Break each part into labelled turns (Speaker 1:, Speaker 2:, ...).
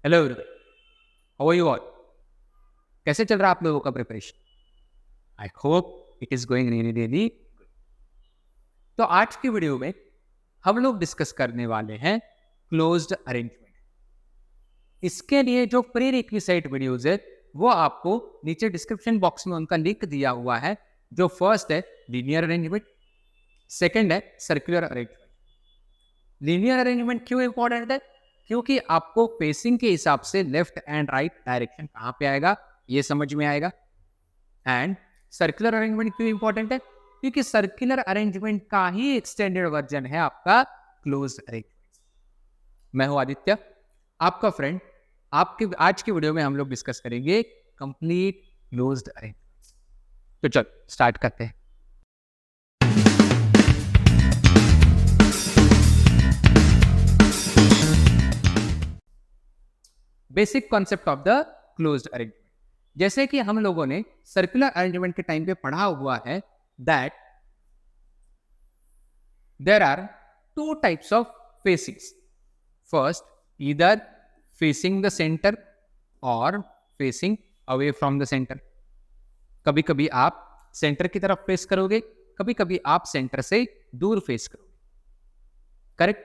Speaker 1: Hello everyone, how are you all? कैसे चल रहा है आप लोगों का preparation? I hope it is going really really good. तो आज की वीडियो में हम लोग डिस्कस करने वाले हैं क्लोज्ड अरेंजमेंट। इसके लिए जो प्री रिक्विजिट वीडियोज है वो आपको नीचे डिस्क्रिप्शन बॉक्स में उनका लिंक दिया हुआ है। जो फर्स्ट है लीनियर अरेंजमेंट, सेकंड है सर्कुलर अरेंजमेंट। लीनियर अरेंजमेंट क्यों इंपॉर्टेंट है? क्योंकि आपको फेसिंग के हिसाब से लेफ्ट एंड राइट डायरेक्शन कहाँ पे आएगा ये समझ में आएगा। एंड सर्कुलर अरेंजमेंट क्यों इंपॉर्टेंट है? क्योंकि सर्कुलर अरेंजमेंट का ही एक्सटेंडेड वर्जन है आपका क्लोज अरेंजमेंट। मैं हूं आदित्य, आपका फ्रेंड। आपके आज की वीडियो में हम लोग डिस्कस करेंगे कंप्लीट क्लोज्ड अरेंजमेंट। तो चल स्टार्ट करते हैं। Basic concept of the closed arrangement, जैसे कि हम लोगों ने सर्कुलर अरेंजमेंट के टाइम पे पढ़ा हुआ है that there are two types of facings. First, either facing the centre और facing away from the centre. कभी कभी आप सेंटर की तरफ फेस करोगे, कभी कभी आप सेंटर से दूर फेस करोगे, करेक्ट?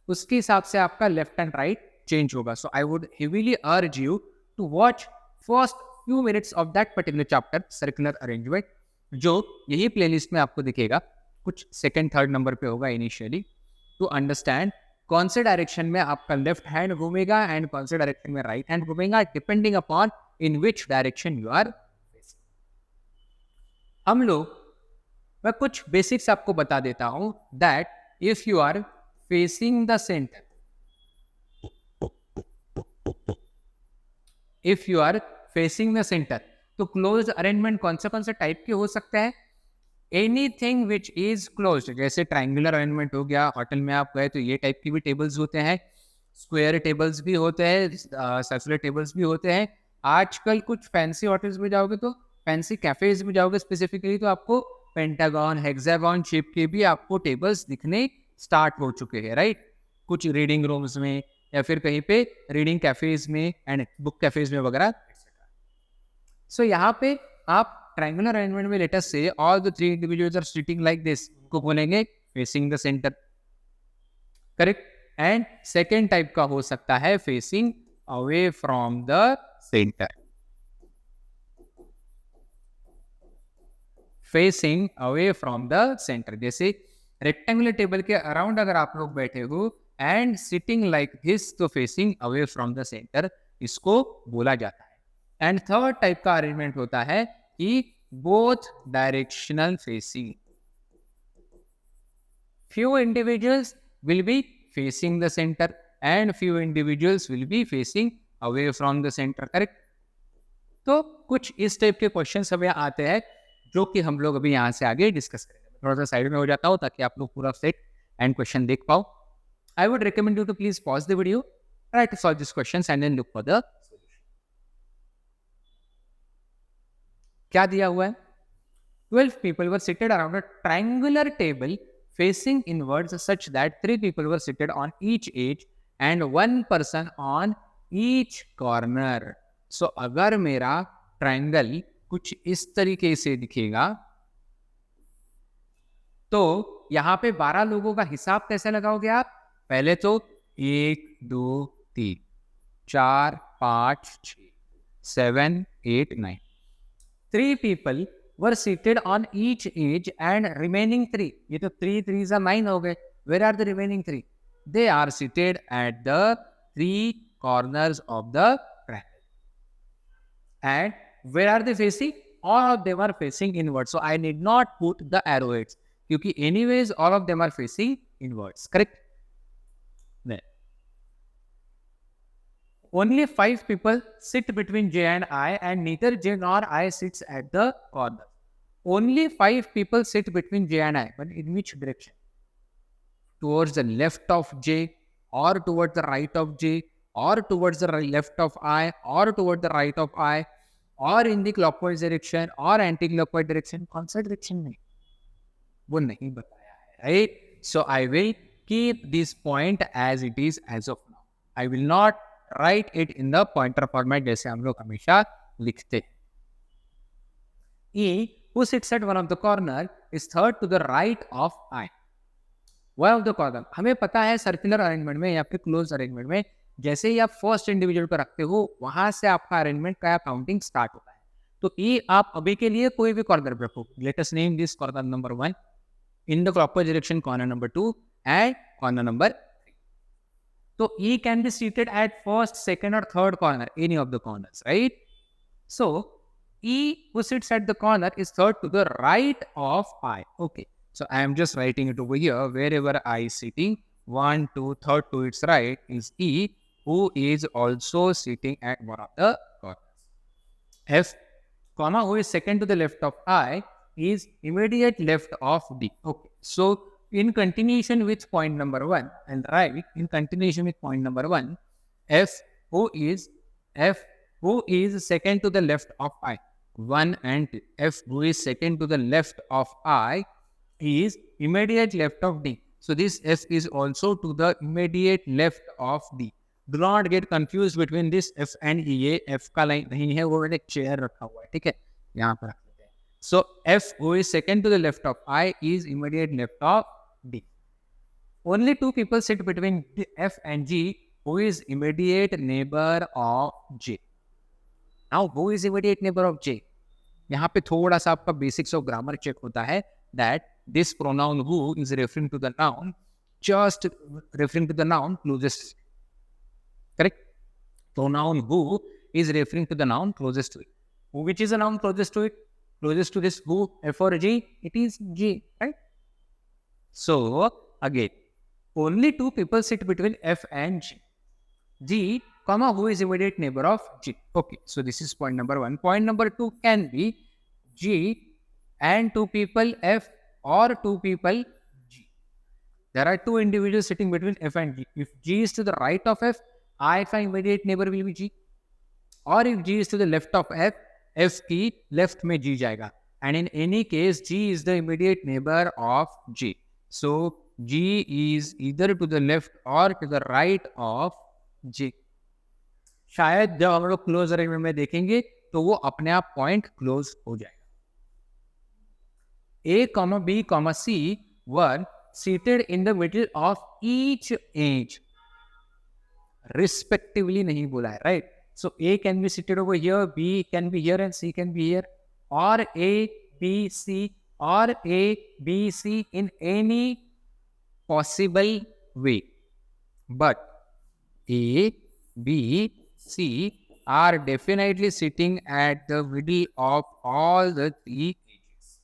Speaker 1: उसके हिसाब से आपका लेफ्ट एंड राइट चेंज होगा। So I would heavily urge you to watch first few minutes of that particular chapter circular arrangement, जो यही प्लेलिस्ट में आपको दिखेगा, कुछ सेकंड थर्ड नंबर पे होगा इनिशियली, टू अंडरस्टैंड कौन से डायरेक्शन में आपका लेफ्ट हैंड घूमेगा एंड कौन से डायरेक्शन में राइट हैंड घूमेगा, depending upon in which direction you are facing. हम लोग मैं कुछ बेसिक्स आपको बता देता हूं that if you are facing the centre, if you are facing the centre, तो क्लोज्ड अरेंजमेंट कौन से टाइप के हो सकते हैं? एनीथिंग विच इज क्लोज्ड, जैसे ट्रायंगुलर अरेंजमेंट हो गया, होटल में आप गए तो ये टाइप की भी टेबल्स होते हैं, स्क्वायर टेबल्स भी होते हैं, सर्कुलर टेबल्स भी होते हैं। आजकल कुछ फैंसी होटल्स में जाओगे तो फैंसी कैफेज में जाओगे स्पेसिफिकली, तो आपको पेंटागन हेक्सागन शेप के भी आपको टेबल्स दिखने स्टार्ट हो चुके हैं, राइट? कुछ रीडिंग रूम्स में या फिर कहीं पे रीडिंग कैफेज में एंड बुक कैफेज में वगैरह। सो यहाँ पे आप ट्रायंगुलर अरेंजमेंट में let us say all the three individuals are sitting like this, को बोलेंगे facing the centre, correct? And second type का हो सकता है facing away from the centre, facing away from the centre. जैसे रेक्टेंगुलर टेबल के around अगर आप लोग बैठे हो एंड सिटिंग लाइक दिस, तो facing away from the centre इसको बोला जाता है। एंड थर्ड टाइप का अरेंजमेंट होता है कि both directional facing, few individuals will be facing the center and few individuals will be facing away from the center, correct? तो कुछ इस टाइप के क्वेश्चंस हमें आते हैं जो कि हम लोग अभी यहाँ से आगे डिस्कस करेंगे। थोड़ा सा साइड में हो जाता हूँ ताकि आप लोग पूरा सेट एंड क्वेश्चन देख पाओ। I would recommend you to please pause the video, try to solve this questions and then look for the क्या दिया हुआ है? 12 people were seated around a triangular table facing inwards such that 3 people were seated on each edge and 1 person on each corner. So अगर मेरा triangle कुछ इस तरीके से दिखेगा तो यहाँ पे 12 लोगों का हिसाब कैसे लगाओगे आप? पहले तो 1 2 3 4 5 6 7 8 9, 3 people were seated on each edge and remaining 3, ये तो 3 3s are 9 हो गए। Where are the remaining 3? They are seated at the 3 corners of the triangle. And where are they facing? All of them are facing inwards. So I need not put the arrowheads, क्योंकि anyways all of them are facing inwards, correct? Then only 5 people sit between J and I, and neither J nor I sits at the corner. Only 5 people sit between J and I, but in which direction? Towards the left of J, or towards the right of J, or towards the left of I, or towards the right of I, or in the clockwise direction, or anti-clockwise direction. कौन सा direction में? वो नहीं बताया है, right? So I will keep this point as it is as of now. I will not right it in the pointer format जैसे हम लोग हमेशा लिखते हैं. E, who sits at one of the corner, is third to the right of I. One of the corner. हमें पता है circular arrangement में या फिर क्लोज अरेंजमेंट में जैसे ही आप फर्स्ट इंडिविजुअल पर रखते हो वहां से आपका अरेंजमेंट का काउंटिंग स्टार्ट होता है. तो E आप अभी के लिए कोई भी कॉर्नर पे रखो. Let us name this corner number 1, in the clockwise direction corner number 2 and corner number 3. So E can be seated at first, second or third corner, any of the corners, right? So E who sits at the corner is third to the right of I. Okay, so I am just writing it over here. Wherever I is sitting, 1, 2, third to its right is E, who is also sitting at one of the corners. F, comma, who is second to the left of I is immediate left of D. Okay, so in continuation with point number 1 and right, in continuation with point number 1, F who is second to the left of I. 1 and F who is second to the left of I is immediate left of D. So this F is also to the immediate left of D. Do not get confused between this F and E. ये F का line नहीं है, वो मैंने chair रखा हुआ है, ठीक है, यहाँ पर रख लेते हैं. So F who is second to the left of I is immediate left of D. Only two people sit between F and G, who is immediate neighbor of J. Now who is immediate neighbor of J? यहाँ पे थोड़ा सा आपका basics of grammar check होता है. That this pronoun who is referring to the noun, just referring to the noun closest. Correct? Pronoun who is referring to the noun closest to it. Which is the noun closest to it? Closest to this who, F or G? It is G, right? So again, only two people sit between F and G. G, comma, who is immediate neighbor of G. Okay, so this is point number 1. Point number 2 can be G and two people F or two people G. There are two individuals sitting between F and G. If G is to the right of F, I का immediate neighbor will be G. Or if G is to the left of F, F की left में G जाएगा. And in any case, G is the immediate neighbor of G. So G is either to the left or to the right of G. शायद जब हम लोग close arrangement में देखेंगे तो वो अपने आप पॉइंट क्लोज हो जाएगा. A, B, C were seated in the middle of each edge. Respectively नहीं बोला है, right? So A can be seated over here, B can be here, and C can be here, or A, B, C, or A, B, C in any possible way. But A, B, C are definitely sitting at the middle of all the three edges.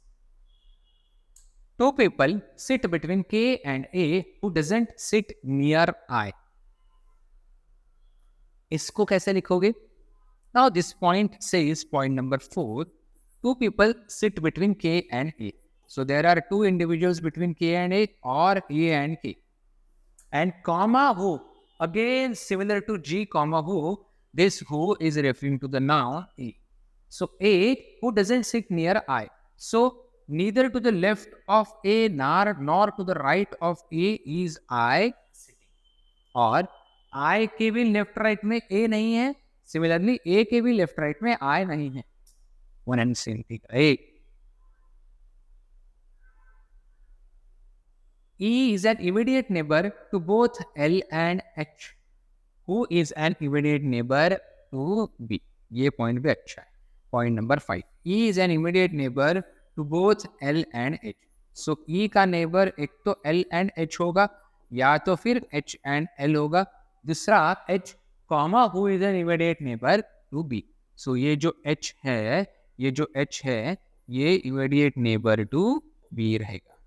Speaker 1: Two people sit between K and A who doesn't sit near I. इसको कैसे लिखोगे? Now this point says, point number 4, two people sit between K and A. So there are two individuals between K and A or A and K. And comma who, again similar to G, comma who, this who is referring to the noun A. So A who doesn't sit near I. So neither to the left of A nor to the right of A is I sitting. और I के भी left right में A नहीं है, similarly A के भी left right में I नहीं है. One and same thing, right? E is an immediate neighbor to both L and H. Who is an immediate neighbor to B? ये पॉइंट भी अच्छा है. Point number 5. E is an immediate neighbor to both L and H. So E का neighbour एक तो L and H होगा या तो फिर H and L होगा. दूसरा H, comma who is an immediate neighbor to B. So ये जो H है, ये immediate neighbor to B रहेगा.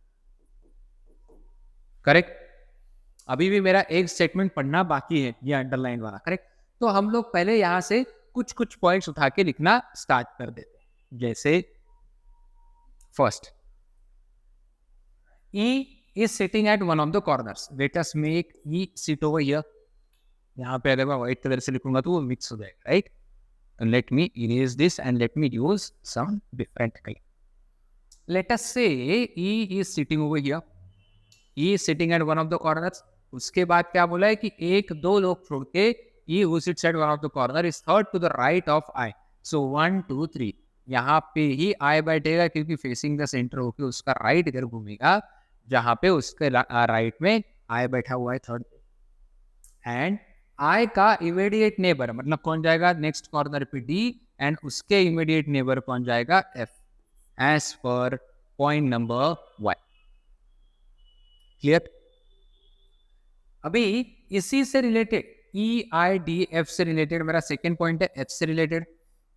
Speaker 1: करेक्ट? अभी भी मेरा एक स्टेटमेंट पढ़ना बाकी है, ये अंडरलाइन वाला. करेक्ट? तो हम लोग पहले यहां से कुछ पॉइंट्स उठा के लिखना स्टार्ट कर देते हैं. जैसे first, E is sitting at one of the corners. Let us make E sit over here. यहाँ पे अगर मैं व्हाइट कलर से लिखूंगा तो वो मिक्स हो जाएगा, right? Let me erase this and let me use some different color. Let us say E is sitting over here. E is sitting at one of the corners. उसके बाद क्या बोला है कि एक दो लोग छोड़ के E who sits at one of the corner is third to the right of I. So 1 2 3 यहाँ पे ही I बैठेगा क्योंकि फेसिंग द सेंटर होके उसका राइट इधर घूमेगा जहाँ पे उसके राइट में I बैठा हुआ है थर्ड पे। एंड I का इमीडिएट नेबर मतलब कौन जाएगा नेक्स्ट कॉर्नर पे D एंड उसके इमीडिएट नेबर कौन जाएगा F एज पर पॉइंट नंबर Y। क्लियर? अभी इसी से रिलेटेड EIDF से रिलेटेड मेरा सेकेंड पॉइंट है F से रिलेटेड,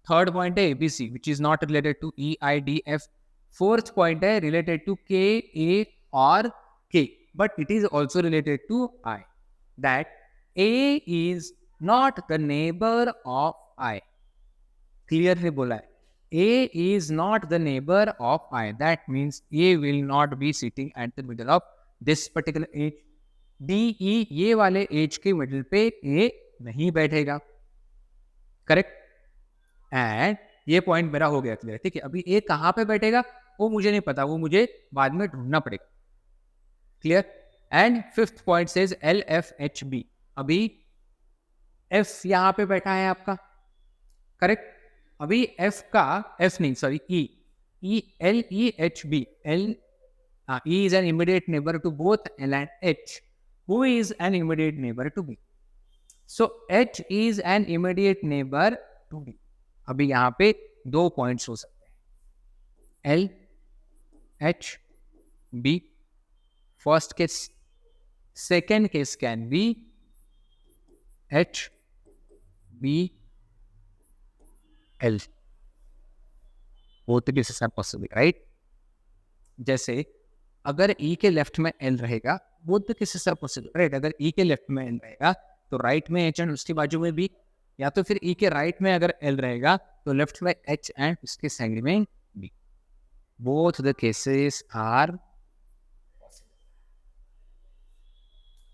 Speaker 1: थर्ड पॉइंट है ABC which is not related to EIDF, fourth point है रिलेटेड टू KA और K but it is also related to I, that A is not the neighbor of I. Clearly बोला है A is not the neighbor of I. That means A will not be sitting at the middle of this particular age. DE ये वाले as के middle पे A नहीं बैठेगा, correct? And ये point मेरा हो गया क्लियर, ठीक है? अभी A कहाँ पे बैठेगा वो मुझे नहीं पता, वो मुझे बाद में ढूंढना पड़ेगा। Clear? And fifth point says LFHB। अभी F यहाँ पे बैठा है आपका, करेक्ट? अभी F का F नहीं sorry LEHB E is an immediate neighbor to both L and H. Who is an immediate neighbor to B? So H is an immediate neighbor to B. अभी यहाँ पे दो पॉइंट्स हो सकते हैं, L H B first case, second case can be H B L. Both cases are possible, right? जैसे अगर E के लेफ्ट में L रहेगा both cases are possible, right? अगर E के लेफ्ट में L रहेगा तो राइट में H एंड उसकी बाजू में B, या तो फिर E के राइट में अगर L रहेगा तो लेफ्ट में H एंड उसके साइड में B. Both the cases are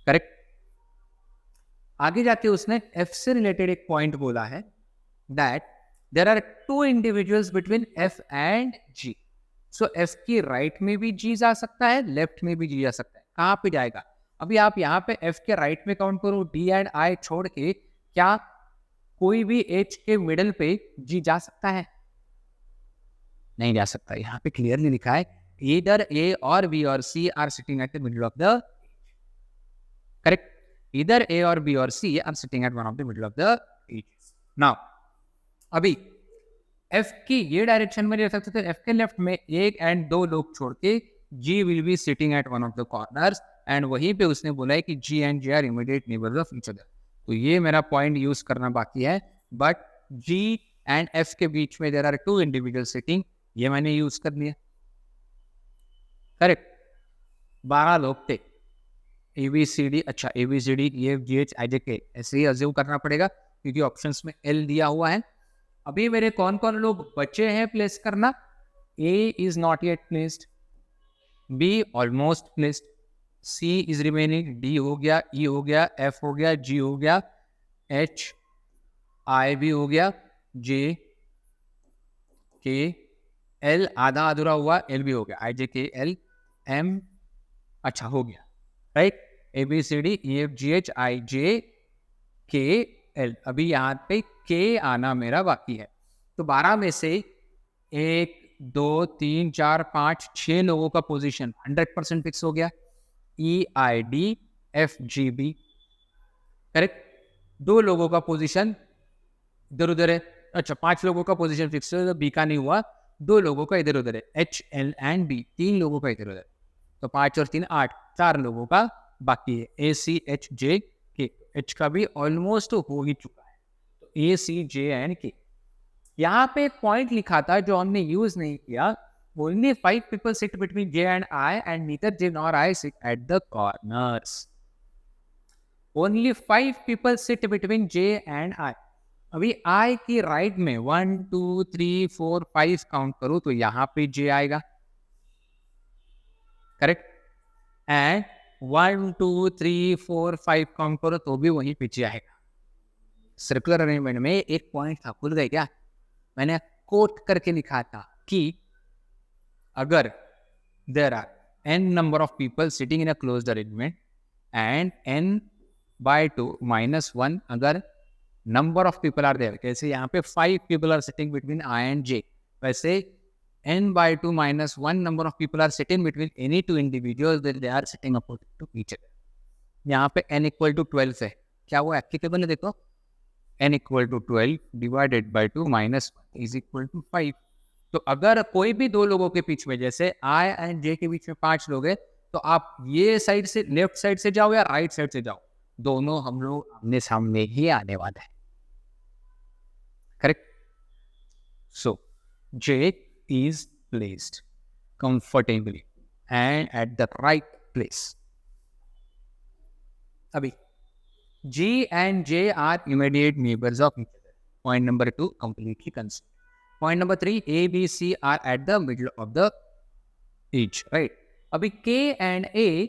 Speaker 1: correct. आगे जाके उसने F से रिलेटेड एक पॉइंट बोला है that there are two individuals between F and G. So F की राइट में भी G जा सकता है, लेफ्ट में भी G जा सकता है। कहाँ पे जाएगा? अभी आप यहाँ पे F के राइट में काउंट करो, D एंड I छोड़ के, क्या कोई भी H के मिडल पे G जा सकता है? नहीं जा सकता। यहाँ पे क्लियरली लिखा है either A or B or C are sitting at the middle of the correct. Either A or B or C are sitting at one of the middle of the edges. Now, अभी F की ये direction में ले सकते थे, F के left में एक एंड दो लोग छोड़ के G will be sitting at one of the corners and वहीं पे उसने बोला है कि G and J are immediate neighbors of each other. तो ये मेरा पॉइंट यूज करना बाकी है, बट G एंड F के बीच में there are two individual sitting, ये मैंने यूज कर लिया, करेक्ट? 12 लोग थे, ABCD, अच्छा ABCD EFGH IJK ऐसे ही अज्यूम करना पड़ेगा क्योंकि ऑप्शंस में L दिया हुआ है। अभी मेरे कौन कौन लोग बचे हैं प्लेस करना? A is not yet placed, B almost placed, C is remaining, D हो गया, E हो गया, F हो गया, G हो गया, H I भी हो गया, J K L आधा अधूरा हुआ, L भी हो गया, IJK L M अच्छा हो गया, right? ABCD EFGH IJK L। अभी यहाँ पे K आना मेरा बाकी है। तो 12 में से 1 2 3 4 5 6 लोगों का पोजीशन 100% फिक्स हो गया, EIDFGB, करेक्ट? 2 लोगों का पोजीशन इधर उधर है, अच्छा 5 लोगों का पोजीशन फिक्स है, B का नहीं हुआ, 2 लोगों का इधर उधर है, H L एंड B, 3 लोगों का इधर उधर, तो 5 और 3 8, 4 लोगों का बाकी है, ACHJK। H का भी ऑलमोस्ट हो ही चुका है, तो ACJ एंड K। यहाँ पे एक पॉइंट लिखा था जो हमने यूज नहीं किया, only 5 people sit between J and I and neither J nor I sit at the corners. Only 5 people sit between J and I. अभी I की राइट में 1 2 3 4 5 काउंट करो तो यहाँ पे J आएगा, करेक्ट? एंड 1 2 3 4 5 काउंट करो तो भी वहीं पीछे आएगा। सर्कुलर अरेंजमेंट में एक पॉइंट था, भूल गए क्या? मैंने कोट करके लिखा था कि अगर there are n number of people sitting in a closed arrangement and n by 2 -1 अगर number of people are there. जैसे यहाँ पे 5 people are sitting between I and J. वैसे n by 2 minus 1 number of people are sitting between any two individuals that they are sitting opposite to each other. यहाँ पे n equal to 12 है. क्या वो applicable है? देखो n equal to 12 divided by 2 minus 1 is equal to 5. तो अगर कोई भी दो लोगों के बीच में, जैसे I and J के बीच में 5 लोग हैं, तो आप ये साइड से, लेफ्ट साइड से जाओ या राइट साइड से जाओ, दोनों हम लोग आमने सामने ही आने वाले हैं. Correct. So J is placed comfortably and at the right place. अभी G and J are immediate neighbors of each other. Point number 2 completely consistent. Point number 3, A, B, C are at the middle of the each, right? अभी K and A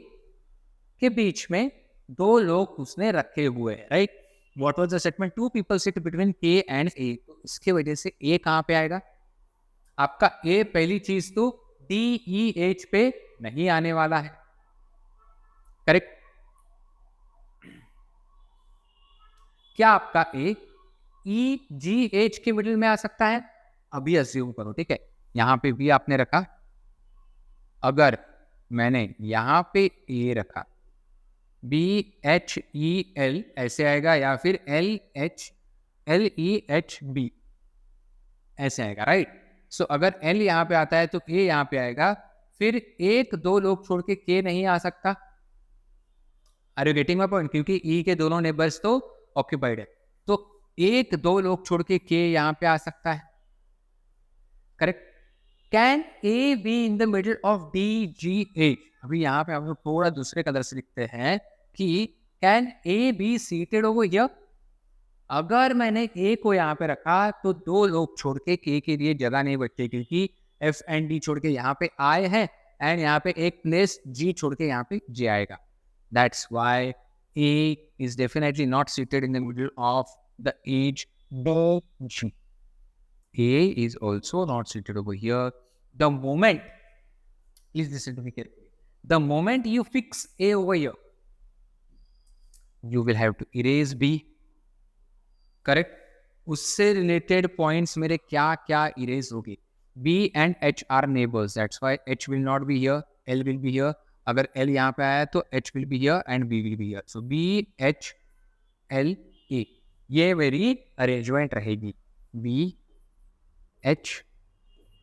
Speaker 1: के बीच में दो लोग उसने रखे हुए हैं, right? What was the statement? 2 people sit between K and A. तो इसके वजह से A कहाँ पे आएगा? आपका A पहली चीज तो D, E, H पे नहीं आने वाला है. करेक्ट. क्या आपका A E, G, H के मिडिल में आ सकता है? अभी अज्यूम करो, ठीक है. यहां पे B आपने रखा, अगर मैंने यहां पे A रखा, B H E L ऐसे आएगा, या फिर L H L E H B ऐसे आएगा, राइट. सो अगर L यहाँ पे आता है तो A यहाँ पे आएगा. फिर एक दो लोग छोड़ के K नहीं आ सकता. Are you getting my point? क्योंकि E के दोनों नेबर्स तो ऑक्यूपाइड है, तो एक दो लोग छोड़ के K यहाँ पे आ सकता है. Correct. Can A be in the middle of D, G, H? अभी यहाँ पे हम लोग थोड़ा दूसरे कलर से लिखते हैं कि can A be seated over here? अगर मैंने A को यहाँ पे रखा तो दो लोग छोड़ के K के लिए जगह नहीं बचती, क्योंकि F एंड D छोड़ के यहाँ पे I है, एंड यहाँ पे एक प्लेस G छोड़ के यहाँ पे J आएगा. That's why A is definitely not seated in the middle of the edge B, G. A is also not seated over here. The moment, please listen to me carefully. The moment you fix A over here, you will have to erase B. Correct. उससे related points मेरे क्या क्या erase होगी? B and H are neighbors, that's why H will not be here, L will be here. अगर L यहाँ पे आया तो H will be here and B will be here. So B H L A, ये मेरी arrangement रहेगी. B H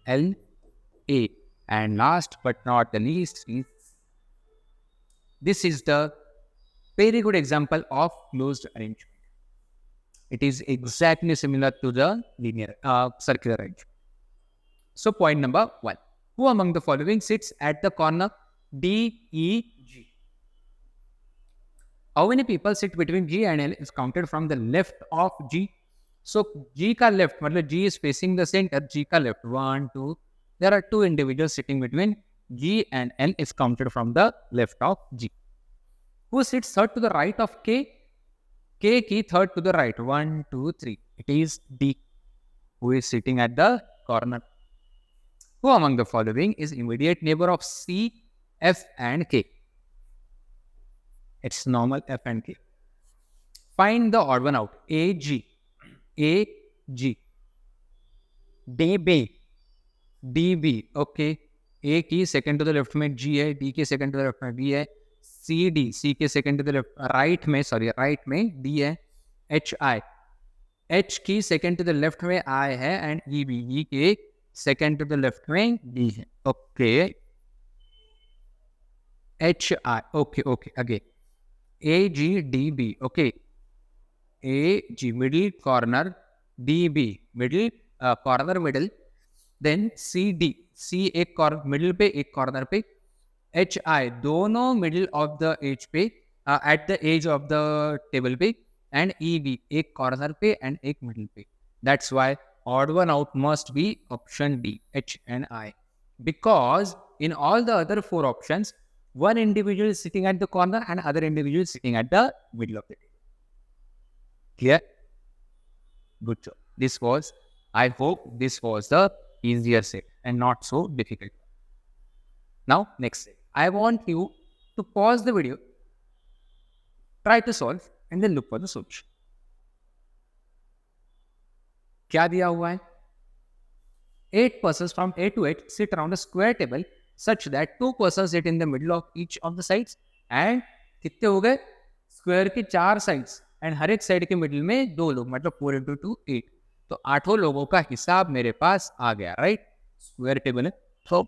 Speaker 1: L A, and last but not the least is, this is the very good example of closed arrangement. It is exactly similar to the linear circular arrangement. So point number 1, who among the following sits at the corner D, E, G? How many people sit between G and L is counted from the left of G. So G का left मतलब G is facing the center, G का left 1 2, there are two individuals sitting between G and L is counted from the left of G. Who sits third to the right of K? K की third to the right 1 2 3, it is D, who is sitting at the corner. Who among the following is immediate neighbor of C, F and K? It's normal F and K. Find the odd one out. A, G, A, G, D, B, D, B. Okay. A की second to the left में G है, D के second to the left में B है, C, D, C के second to the left right में D है, H, I, H की second to the left में I है, and E, B, E के second to the left में D है. Okay. H, I. Okay. Again. A, G, D, B. Okay. A, G, middle corner, D, B, middle corner middle, then C, D, C एक middle पे एक corner पे, H, I दोनों middle of the edge पे at the edge of the table पे, and E, B एक corner पे and एक मिडिल पे. That's why odd one out must be option D, H and I, because in all the other four options, one individual is sitting at the corner and other individual is sitting at the middle of the table. Clear? Good job. I hope this was the easier set and not so difficult. Now, next set. I want you to pause the video, try to solve, and then look for the solution. क्या दिया हुआ है? 8 persons from A to 8 sit around a square table such that 2 persons sit in the middle of each of the sides and कितने हो गए? Square के 4 sides and हर एक side के मिडिल में 2 लोग, मतलब 4 into 2 8। तो 8 लोगों का हिसाब मेरे पास आ गया, राइट? स्क्वायर टेबल है। तो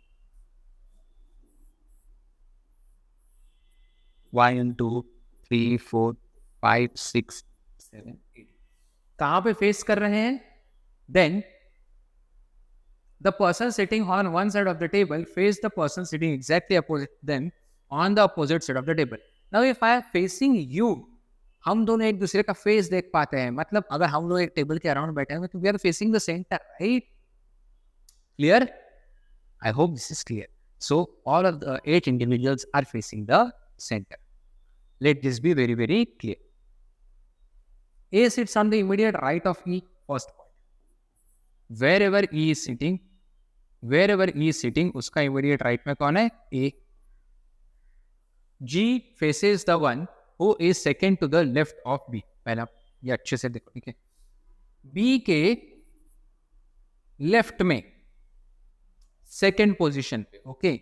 Speaker 1: 1 2 3 4 5 6 7 8 कहाँ पे फेस कर रहे हैं? Then the person sitting on one side of the table face the person sitting exactly opposite them on the opposite side of the table. Now if I am facing you, हम दोनों एक दूसरे का face देख पाते हैं, मतलब अगर हम लोग एक टेबल के अराउंड बैठे हैं तो we are facing the centre, right? Clear? I hope this is clear. So all of the 8 individuals are facing the center. Let this be very, very clear. A sits on the immediate right of E, first point. Wherever E is sitting, उसका immediate right में कौन है? A. G faces the one who is second to the left of B. पहला ये अच्छे से देखो, ठीक है? B के लेफ्ट में सेकेंड पोजीशन पे, ओके?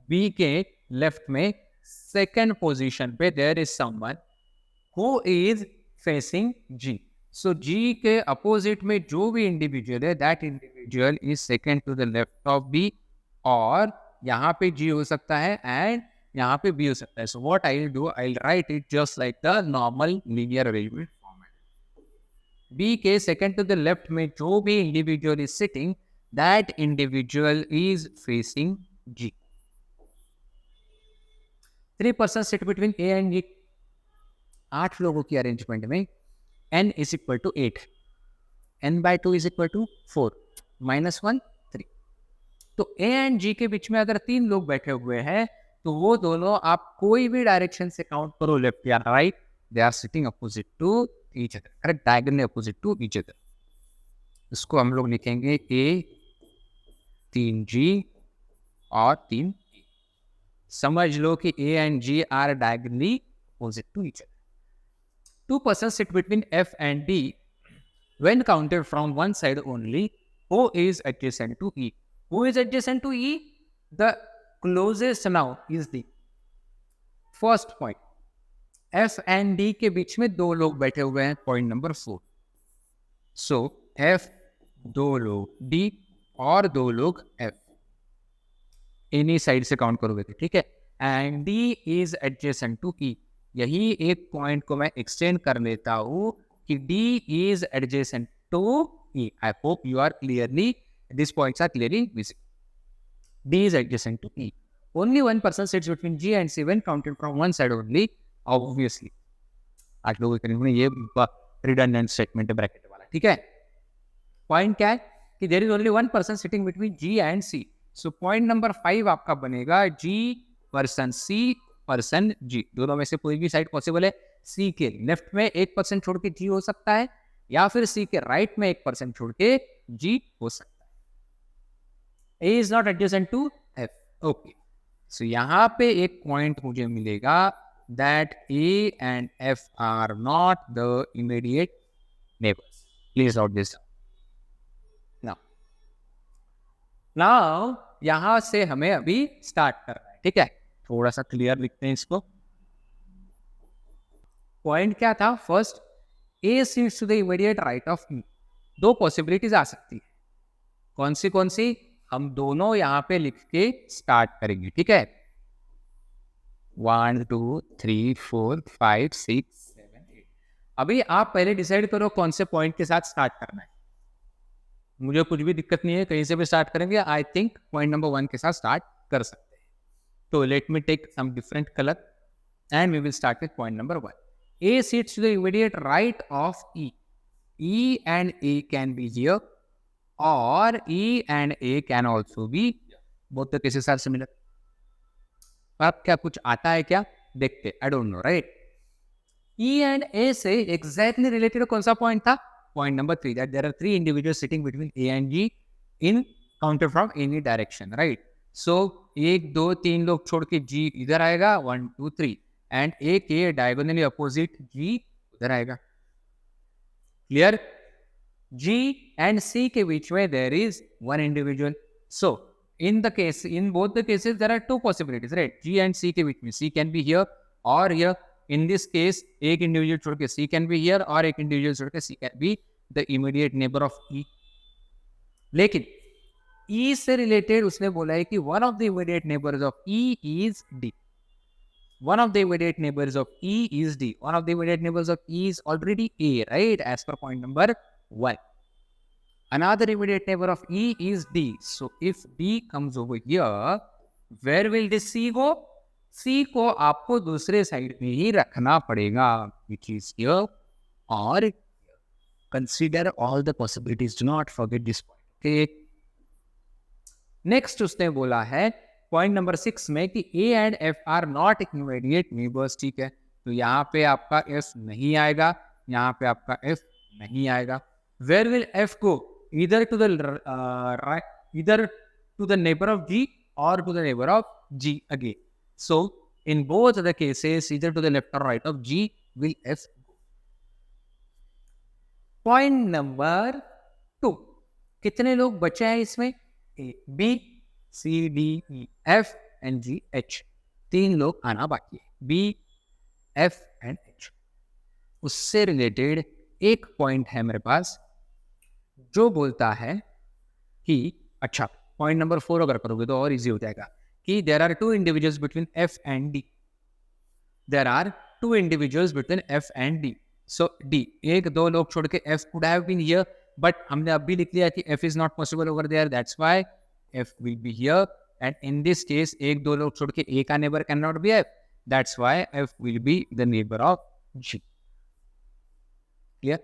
Speaker 1: B के लेफ्ट में सेकेंड पोजीशन पे there is someone who is facing G. So G के अपोजिट में जो भी इंडिविजुअल है, that individual is second to the left of B, और यहाँ पे G हो सकता है एंड यहाँ पे B हो सकता है. So what I will do, I will write it just like the normal linear arrangement format. B के सेकेंड टू द लेफ्ट में जो भी individual is sitting, that individual is facing G. 3 persons sit between A and G. 8 लोगों की arrangement में n is equal to 8, n by 2 is equal to 4, -1 3. तो A and G के बीच में अगर 3 लोग बैठे हुए हैं तो वो दोनों आप कोई भी डायरेक्शन से काउंट करो, लेफ्ट या right, they are sitting opposite to each other, correct? Diagonally opposite to each other. इसको हम लोग लिखेंगे A 3G और 3E. समझ लो कि A and G are diagonally opposite to each other. 2 persons sit between F and D when counted from one side only. O is adjacent to E. Who is adjacent to E? The closest now is D. First point. F and D के बीच में 2 लोग बैठे हुए हैं, point number 4. So F 2 लोग, D और 2 लोग F. एनी साइड से काउंट करोगे तो, ठीक है? And D is adjacent to E. यही एक पॉइंट को मैं एक्सटेंड कर लेता हूं कि D is adjacent to E. I hope you are clearly, these points are clearly visible. D is adjacent to E. Only one person sits between G and C when counted from one side only. Obviously, आज लोग करेंगे ये redundant statement है bracket वाला, ठीक है? Point क्या है कि there is only one person sitting between G and C. So point number 5 आपका बनेगा G person C person G. दोनों में से कोई भी साइड पॉसिबल है. C के लेफ्ट में 1% छोड़ के G हो सकता है, या फिर C के राइट में 1% छोड़ के G हो सकता है. A is not adjacent to F. Okay, सो यहाँ पे एक पॉइंट मुझे मिलेगा that A and F are not the immediate neighbors. Please note this down. Now यहाँ से हमें अभी स्टार्ट करना है, ठीक है? थोड़ा सा क्लियर लिखते हैं इसको. पॉइंट क्या था? First, A sits to the immediate right of E. 2 possibilities आ सकती है. कौन सी? हम दोनों यहाँ पे लिख के स्टार्ट करेंगे, ठीक है? 1 2 3 4 5 6 7 8. अभी आप पहले डिसाइड करो कौन से पॉइंट के साथ स्टार्ट करना है. मुझे कुछ भी दिक्कत नहीं है, कहीं से भी स्टार्ट करेंगे. आई थिंक पॉइंट नंबर 1 के साथ स्टार्ट कर सकते हैं. तो let me take some different colour and we will start with point number 1. A sits to the immediate right of E. E and A can be here, or E and A can also be both the cases are similar. अब क्या कुछ आता है क्या? देखते. I don't know, right? E and A से exactly related कौन सा पॉइंट था? Point number 3, that there are 3 individuals sitting between A and G in counted from any direction, right? So 1 2 3 लोग छोड़ के G इधर आएगा, 1 2 3, and A के diagonally opposite G उधर आएगा. Clear? G and C के बीच में there is one individual. So in both the cases there are two possibilities, right? G and C के बीच में C can be here or here. In this case एक individual छोड़ के C can be here और एक individual छोड़ के C can be the immediate neighbor of E. लेकिन E से related उसने बोला है कि one of the immediate neighbors of E is D. One of the immediate neighbors of E is D. One of the immediate neighbors of E is already A, right? As per point number 1. Another immediate neighbor of E is D. So if D comes over here, where will this C go? C को आपको दूसरे side में ही रखना पड़ेगा, which is here or consider all the possibilities. Do not forget this point. Okay. Next उसने बोला है point number 6 में कि A and F are not immediate neighbours. ठीक है, तो यहाँ पे आपका F नहीं आएगा, यहाँ पे आपका F नहीं आएगा. Where will F go? Either to the right, either to the neighbor of G or to the neighbor of G again. So in both the cases, either to the left or right of G will F go. Point number 2. कितने लोग बचे हैं इसमें? A, B, C, D, E, F and G, H. 3 लोग आना बाकी है. B, F and H. उससे रिलेटेड एक पॉइंट है मेरे पास जो बोलता है कि अच्छा, पॉइंट नंबर 4 अगर करोगे तो और इजी हो जाएगा कि there are 2 individuals between F and D. There are 2 individuals between F and D. So D, एक दो लोग छोड़ के F could have been here, but हमने अभी लिख लिया कि F is not possible over there. That's why F will be here. And in this case, एक दो लोग छोड़ के A का neighbor cannot be F. That's why F will be the neighbor of G. Clear?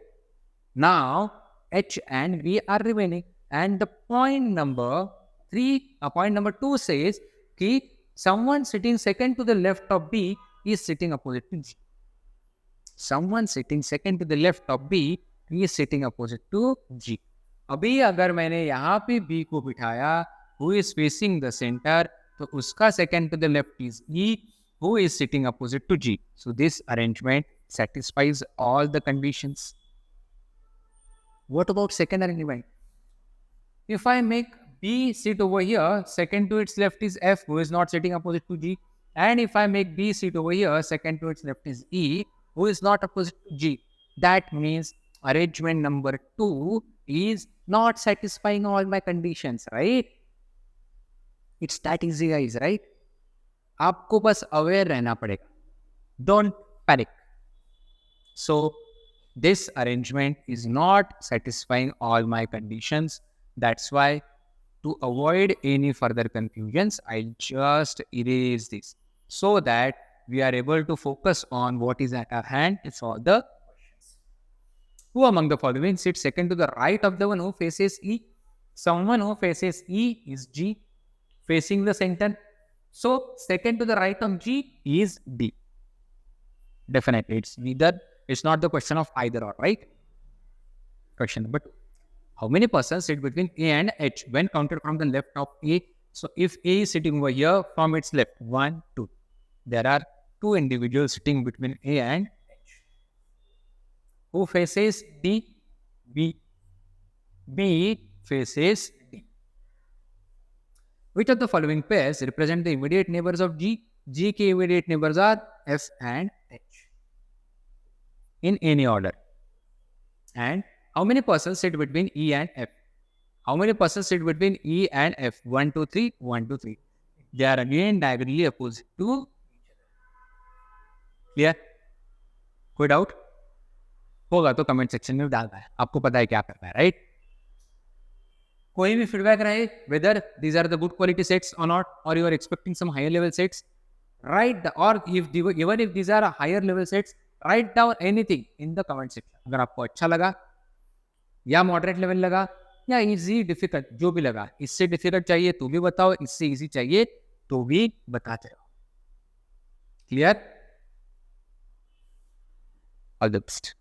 Speaker 1: Now H and B are remaining. And the point number 2 says कि someone sitting second to the left of B is sitting opposite to G. Someone sitting second to the left of B is sitting opposite to G. अभी अगर मैंने यहाँ पे B को बिठाया, who is facing the center, तो उसका second to the left is E, who is sitting opposite to G. So this arrangement satisfies all the conditions. What about second arrangement? If I make B sit over here, second to its left is F, who is not sitting opposite to G. And if I make B sit over here, second to its left is E, who is not opposite to G. That means arrangement number 2 is not satisfying all my conditions, right? It's that easy, guys, right? आपको बस aware रहना पड़ेगा. Don't panic. So this arrangement is not satisfying all my conditions. That's why to avoid any further confusions, I'll just erase this so that we are able to focus on what is at our hand and solve the questions. Who among the following sits second to the right of the one who faces E? Someone who faces E is G, facing the center. So second to the right of G is D. Definitely, it's not the question of either or, right? Question number 2. How many persons sit between A and H when counted from the left of A? So if A is sitting over here, from its left, 1, 2. There are 2 individuals sitting between A and H. Who faces D? B. B faces D. Which of the following pairs represent the immediate neighbors of G? G के immediate neighbors are F and H. In any order. And how many persons sit between E and F? How many persons sit between E and F? 1, 2, 3, 1, 2, 3. They are again diagonally opposite to each other. Clear? कोई doubt होगा तो comment section में डालना है, आपको पता है क्या करना है, राइट? कोई भी फीडबैक रहे, whether these are the good quality sets or not, or you are expecting some higher level sets, write or even if these are higher level sets, write down anything in the comment section. अगर आपको अच्छा लगा या moderate level लगा या easy difficult जो भी लगा, इससे डिफिकल्ट चाहिए तो भी बताओ, इससे इजी चाहिए तो भी बताते रहो. क्लियर? All the best.